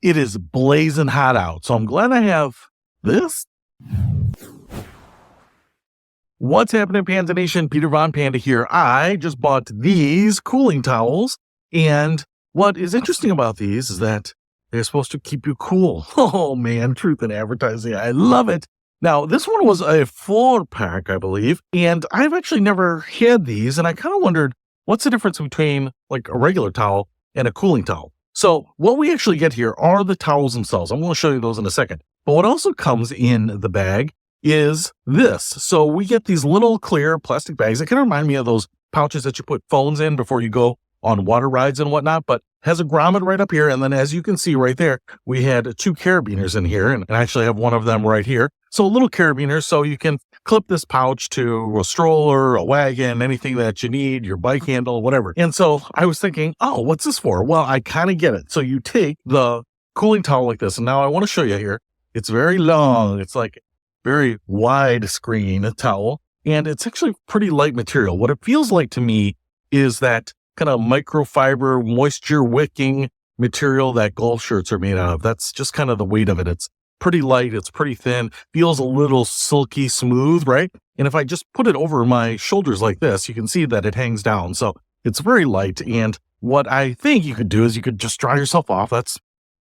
It is blazing hot out, so I'm glad I have this. What's happening, Panda Nation? Peter Von Panda here. I just bought these cooling towels, and what is interesting about these is that they're supposed to keep you cool. Oh man, truth in advertising. I love it. Now, this one was a 4-pack, I believe, and I've actually never had these, and I kind of wondered, what's the difference between like a regular towel and a cooling towel? So what we actually get here are the towels themselves. I'm going to show you those in a second. But what also comes in the bag is this. So we get these little clear plastic bags. It kind of remind me of those pouches that you put phones in before you go on water rides and whatnot, but has a grommet right up here. And then as you can see right there, we had 2 carabiners in here, and I actually have one of them right here. So a little carabiner, so you can clip this pouch to a stroller, a wagon, anything that you need, your bike handle, whatever. And so I was thinking, oh, what's this for? Well, I kind of get it. So you take the cooling towel like this, and now I want to show you here. It's very long. It's like very wide screen towel, and it's actually pretty light material. What it feels like to me is that kind of microfiber, moisture wicking material that golf shirts are made out of. That's just kind of the weight of it. It's pretty light. It's pretty thin, feels a little silky smooth, right? And if I just put it over my shoulders like this, you can see that it hangs down. So it's very light. And what I think you could do is you could just dry yourself off.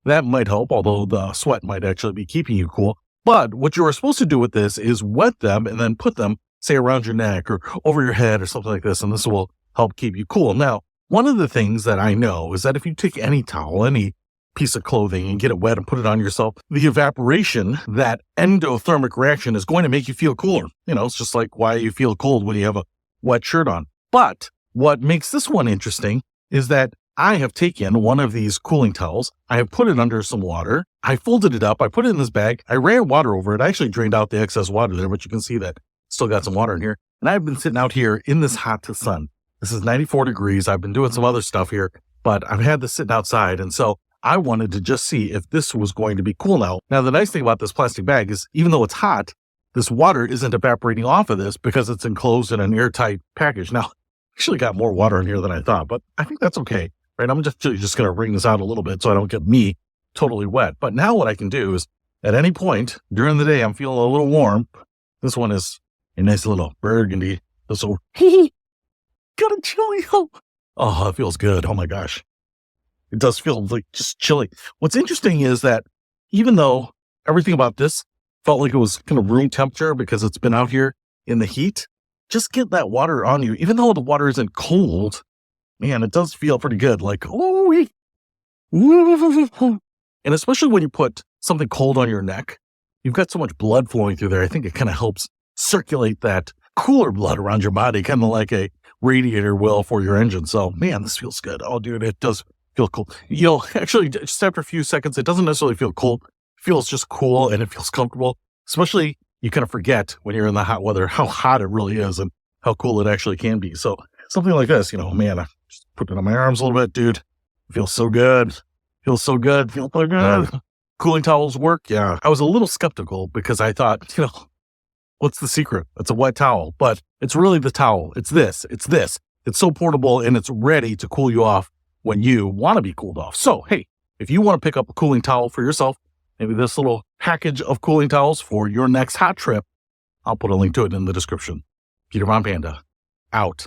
That might help, although the sweat might actually be keeping you cool. But what you are supposed to do with this is wet them and then put them, say, around your neck or over your head or something like this. And this will help keep you cool. Now, one of the things that I know is that if you take any towel, any piece of clothing and get it wet and put it on yourself, the evaporation, that endothermic reaction is going to make you feel cooler. You know, it's just like why you feel cold when you have a wet shirt on. But what makes this one interesting is that I have taken one of these cooling towels, I have put it under some water, I folded it up, I put it in this bag, I ran water over it, I actually drained out the excess water there, but you can see that still got some water in here. And I've been sitting out here in this hot sun. This is 94 degrees. I've been doing some other stuff here, but I've had this sitting outside. And so I wanted to just see if this was going to be cool now. Now, the nice thing about this plastic bag is even though it's hot, this water isn't evaporating off of this because it's enclosed in an airtight package. Now, actually got more water in here than I thought, but I think that's okay, right? I'm just going to bring this out a little bit so I don't get me totally wet. But now what I can do is at any point during the day, I'm feeling a little warm. This one is a nice little burgundy. This will got a chilly. Oh, it feels good. Oh my gosh. It does feel like just chilly. What's interesting is that even though everything about this felt like it was kind of room temperature because it's been out here in the heat, just get that water on you. Even though the water isn't cold, man, it does feel pretty good. Like, oh, and especially when you put something cold on your neck, you've got so much blood flowing through there. I think it kind of helps circulate that cooler blood around your body, kind of like a radiator will for your engine. So, man, this feels good. Oh, dude, it does feel cool. You'll actually, just after a few seconds, it doesn't necessarily feel cold. It feels just cool and it feels comfortable. Especially, you kind of forget when you're in the hot weather how hot it really is and how cool it actually can be. So, something like this, man, I just put it on my arms a little bit, dude. It feels so good. Feels so good. Feels so good. Cooling towels work. Yeah. I was a little skeptical because I thought, what's the secret? It's a wet towel, but it's really the towel. It's this. It's so portable and it's ready to cool you off when you want to be cooled off. So, hey, if you want to pick up a cooling towel for yourself, maybe this little package of cooling towels for your next hot trip, I'll put a link to it in the description. Peter Von Panda, out.